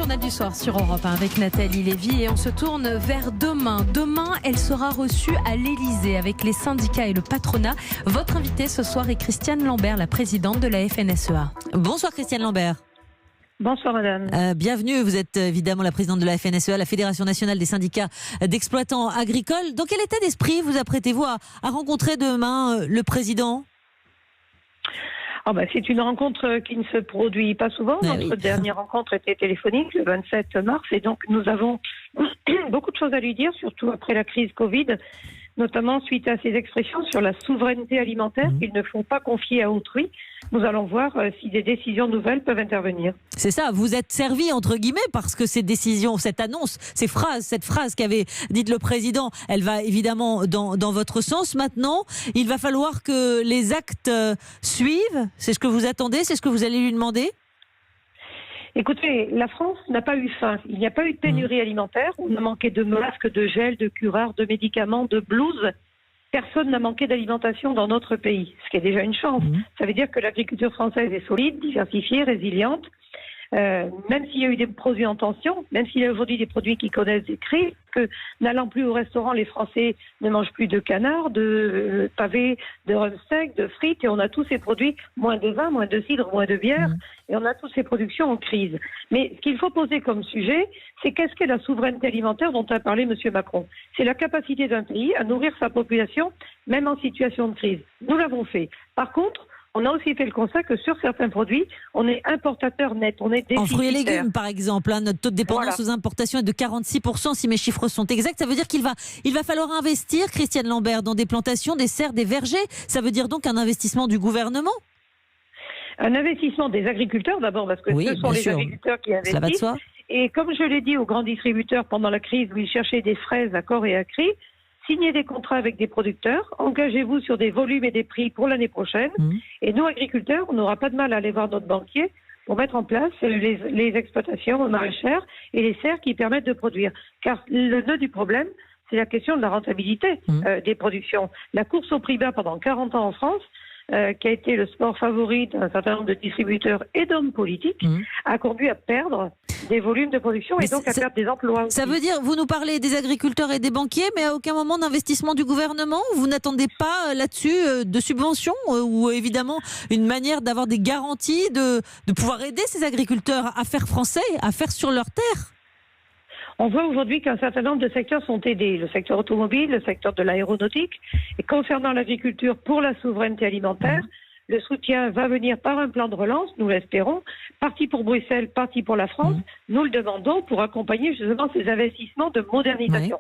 journal du soir sur Europe 1 avec Nathalie Lévy et on se tourne vers demain. Demain, elle sera reçue à l'Elysée avec les syndicats et le patronat. Votre invitée ce soir est Christiane Lambert, la présidente de la FNSEA. Bonsoir Christiane Lambert. Bonsoir madame. Bienvenue, vous êtes évidemment la présidente de la FNSEA, la Fédération nationale des syndicats d'exploitants agricoles. Dans quel état d'esprit vous apprêtez-vous à rencontrer demain le président ? C'est une rencontre qui ne se produit pas souvent. Notre dernière rencontre était téléphonique le 27 mars et donc nous avons beaucoup de choses à lui dire, surtout après la crise Covid, notamment suite à ses expressions sur la souveraineté alimentaire qu'il ne faut pas confier à autrui. Nous allons voir si des décisions nouvelles peuvent intervenir. C'est ça, vous êtes servi entre guillemets parce que ces décisions, cette annonce, cette phrase qu'avait dite le président, elle va évidemment dans votre sens. Maintenant, il va falloir que les actes suivent. C'est ce que vous attendez, c'est ce que vous allez lui demander ? Écoutez, la France n'a pas eu faim. Il n'y a pas eu de pénurie alimentaire. On a manqué de masques, de gel, de cureurs, de médicaments, de blouses. Personne n'a manqué d'alimentation dans notre pays, ce qui est déjà une chance. Ça veut dire que l'agriculture française est solide, diversifiée, résiliente. Même s'il y a eu des produits en tension, même s'il y a aujourd'hui des produits qui connaissent des crises, que n'allant plus au restaurant, les Français ne mangent plus de canard, de pavés, de rhum sec, de frites, et on a tous ces produits, moins de vin, moins de cidre, moins de bière, et on a toutes ces productions en crise. Mais ce qu'il faut poser comme sujet, c'est qu'est-ce qu'est la souveraineté alimentaire dont a parlé M. Macron ? C'est la capacité d'un pays à nourrir sa population, même en situation de crise. Nous l'avons fait. Par contre, on a aussi fait le constat que sur certains produits, on est importateur net, on est déficitaire. En fruits et légumes, par exemple, notre taux de dépendance aux importations est de 46%, si mes chiffres sont exacts. Ça veut dire qu'il va falloir investir, Christiane Lambert, dans des plantations, des serres, des vergers. Ça veut dire donc un investissement du gouvernement ? Un investissement des agriculteurs, d'abord, parce que ce sont les agriculteurs qui investissent. Cela va de soi. Et comme je l'ai dit aux grands distributeurs pendant la crise, où ils cherchaient des fraises à corps et à cri, signez des contrats avec des producteurs, engagez-vous sur des volumes et des prix pour l'année prochaine. Et nous, agriculteurs, on n'aura pas de mal à aller voir notre banquier pour mettre en place les exploitations maraîchères et les serres qui permettent de produire. Car le nœud du problème, c'est la question de la rentabilité des productions. La course au prix bas pendant 40 ans en France, qui a été le sport favori d'un certain nombre de distributeurs et d'hommes politiques, a conduit à perdre des volumes de production et donc à perdre des emplois aussi. Ça veut dire, vous nous parlez des agriculteurs et des banquiers, mais à aucun moment d'investissement du gouvernement ? Vous n'attendez pas là-dessus de subventions ou évidemment une manière d'avoir des garanties de pouvoir aider ces agriculteurs à faire français, à faire sur leur terre ? On voit aujourd'hui qu'un certain nombre de secteurs sont aidés. Le secteur automobile, le secteur de l'aéronautique. Et concernant l'agriculture pour la souveraineté alimentaire, le soutien va venir par un plan de relance, nous l'espérons, parti pour Bruxelles, parti pour la France. Nous le demandons pour accompagner justement ces investissements de modernisation.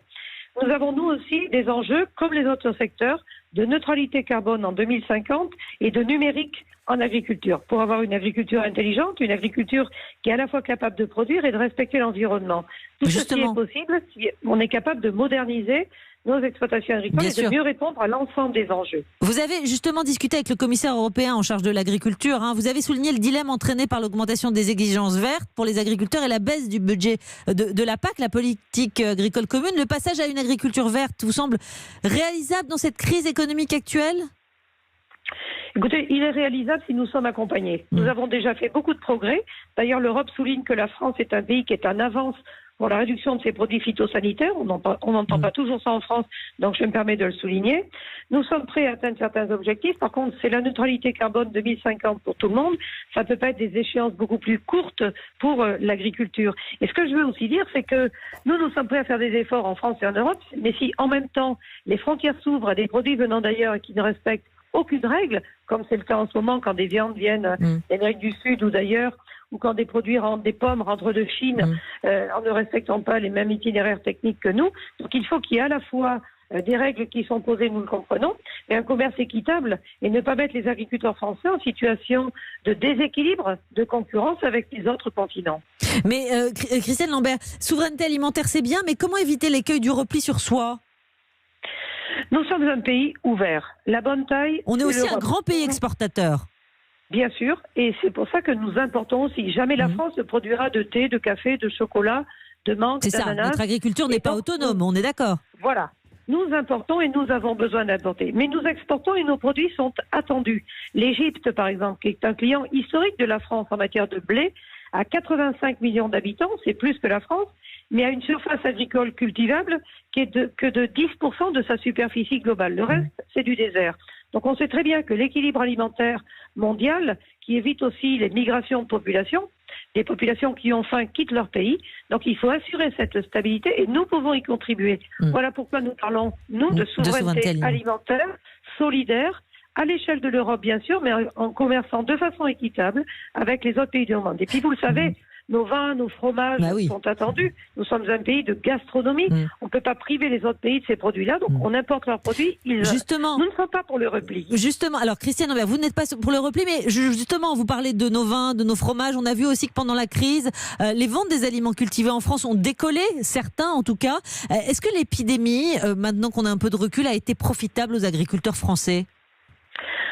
Nous avons nous aussi des enjeux, comme les autres secteurs, de neutralité carbone en 2050 et de numérique en agriculture, pour avoir une agriculture intelligente, une agriculture qui est à la fois capable de produire et de respecter l'environnement. Tout ceci est possible si on est capable de moderniser nos exploitations agricoles et de mieux répondre à l'ensemble des enjeux. Vous avez justement discuté avec le commissaire européen en charge de l'agriculture. Vous avez souligné le dilemme entraîné par l'augmentation des exigences vertes pour les agriculteurs et la baisse du budget de la PAC, la politique agricole commune. Le passage à une agriculture verte vous semble réalisable dans cette crise économique actuelle ? Écoutez, il est réalisable si nous sommes accompagnés. Nous avons déjà fait beaucoup de progrès. D'ailleurs, l'Europe souligne que la France est un pays qui est en avance pour la réduction de ses produits phytosanitaires. On n'entend pas toujours ça en France, donc je me permets de le souligner. Nous sommes prêts à atteindre certains objectifs. Par contre, c'est la neutralité carbone 2050 pour tout le monde. Ça ne peut pas être des échéances beaucoup plus courtes pour l'agriculture. Et ce que je veux aussi dire, c'est que nous sommes prêts à faire des efforts en France et en Europe, mais si en même temps les frontières s'ouvrent à des produits venant d'ailleurs et qui ne respectent aucune règle, comme c'est le cas en ce moment quand des viandes viennent d'Amérique du Sud ou d'ailleurs, ou quand des produits des pommes rentrent de Chine en ne respectant pas les mêmes itinéraires techniques que nous. Donc il faut qu'il y ait à la fois des règles qui sont posées, nous le comprenons, mais un commerce équitable et ne pas mettre les agriculteurs français en situation de déséquilibre, de concurrence avec les autres continents. Mais Christiane Lambert, souveraineté alimentaire c'est bien, mais comment éviter l'écueil du repli sur soi ? Nous sommes un pays ouvert. La bonne taille. On est aussi un grand pays exportateur. Bien sûr, et c'est pour ça que nous importons aussi. Jamais la France ne produira de thé, de café, de chocolat, de mangue, d'ananas. C'est ça, notre agriculture n'est pas autonome, on est d'accord. Voilà. Nous importons et nous avons besoin d'importer. Mais nous exportons et nos produits sont attendus. L'Égypte, par exemple, qui est un client historique de la France en matière de blé, à 85 millions d'habitants, c'est plus que la France, mais a une surface agricole cultivable qui est que de 10% de sa superficie globale. Le reste, c'est du désert. Donc on sait très bien que l'équilibre alimentaire mondial, qui évite aussi les migrations de population, des populations qui ont faim quittent leur pays. Donc il faut assurer cette stabilité et nous pouvons y contribuer. Voilà pourquoi nous parlons, nous, de souveraineté alimentaire, solidaire, à l'échelle de l'Europe bien sûr, mais en commerçant de façon équitable avec les autres pays du monde. Et puis vous le savez, nos vins, nos fromages sont attendus. Nous sommes un pays de gastronomie. On ne peut pas priver les autres pays de ces produits-là, donc on importe leurs produits. Justement, nous ne sommes pas pour le repli. Justement, alors Christiane Lambert, vous n'êtes pas pour le repli, mais justement, vous parlez de nos vins, de nos fromages. On a vu aussi que pendant la crise, les ventes des aliments cultivés en France ont décollé, certains en tout cas. Est-ce que l'épidémie, maintenant qu'on a un peu de recul, a été profitable aux agriculteurs français ?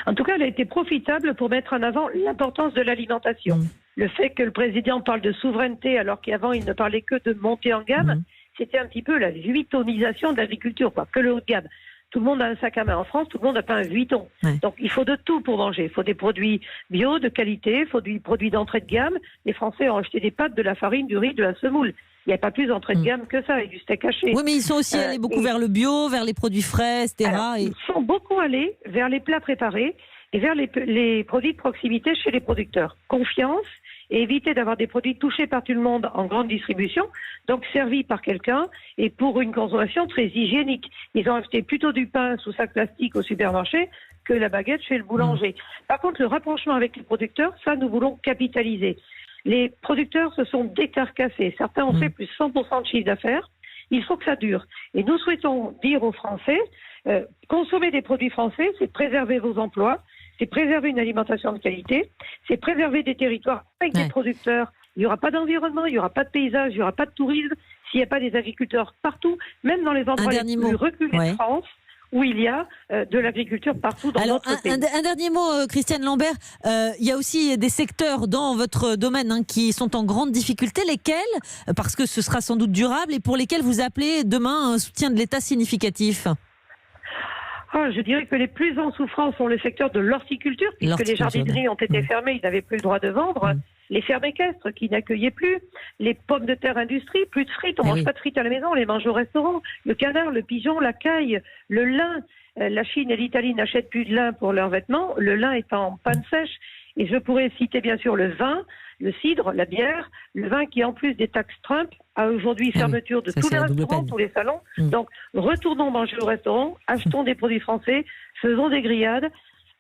En tout cas, elle a été profitable pour mettre en avant l'importance de l'alimentation. Le fait que le président parle de souveraineté alors qu'avant il ne parlait que de montée en gamme, c'était un petit peu la vuittonisation de l'agriculture, que le haut de gamme. Tout le monde a un sac à main en France, tout le monde n'a pas un vuitton. Donc il faut de tout pour manger. Il faut des produits bio, de qualité, il faut des produits d'entrée de gamme. Les Français ont acheté des pâtes, de la farine, du riz, de la semoule. Il n'y a pas plus d'entrée de gamme que ça, et du steak haché. Oui, mais ils sont aussi allés beaucoup vers le bio, vers les produits frais, etc. Alors, ils sont beaucoup allés vers les plats préparés et vers les produits de proximité chez les producteurs. Confiance et éviter d'avoir des produits touchés par tout le monde en grande distribution, donc servis par quelqu'un et pour une consommation très hygiénique. Ils ont acheté plutôt du pain sous sac plastique au supermarché que la baguette chez le boulanger. Par contre, le rapprochement avec les producteurs, ça, nous voulons capitaliser. Les producteurs se sont décarcassés. Certains ont fait plus de 100% de chiffre d'affaires. Il faut que ça dure. Et nous souhaitons dire aux Français, consommer des produits français, c'est préserver vos emplois, c'est préserver une alimentation de qualité, c'est préserver des territoires avec des producteurs. Il n'y aura pas d'environnement, il n'y aura pas de paysage, il n'y aura pas de tourisme s'il n'y a pas des agriculteurs partout, même dans les endroits les plus reculés de France, où il y a de l'agriculture partout dans notre pays. Un dernier mot, Christiane Lambert. Il y a aussi des secteurs dans votre domaine qui sont en grande difficulté. Lesquels, parce que ce sera sans doute durable, et pour lesquels vous appelez demain un soutien de l'État significatif ? Je dirais que les plus en souffrance sont le secteur de l'horticulture, puisque les jardineries ont été fermées, ils n'avaient plus le droit de vendre. Les fermes équestres qui n'accueillaient plus, les pommes de terre industrie, plus de frites, on ne mange pas de frites à la maison, on les mange au restaurant. Le canard, le pigeon, la caille, le lin. La Chine et l'Italie n'achètent plus de lin pour leurs vêtements, le lin est en panne sèche. Et je pourrais citer bien sûr le vin, le cidre, la bière, le vin qui en plus des taxes Trump a aujourd'hui fermeture de tous les restaurants, tous les salons. Donc retournons manger au restaurant, achetons des produits français, faisons des grillades.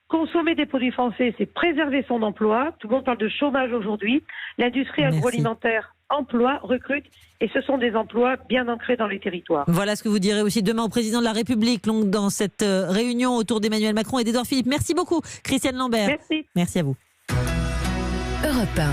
Consommer des produits français, c'est préserver son emploi. Tout le monde parle de chômage aujourd'hui. L'industrie agroalimentaire emploie, recrute, et ce sont des emplois bien ancrés dans les territoires. Voilà ce que vous direz aussi demain au président de la République, dans cette réunion autour d'Emmanuel Macron et d'Édouard Philippe. Merci beaucoup, Christiane Lambert. Merci. Merci à vous. Europe 1.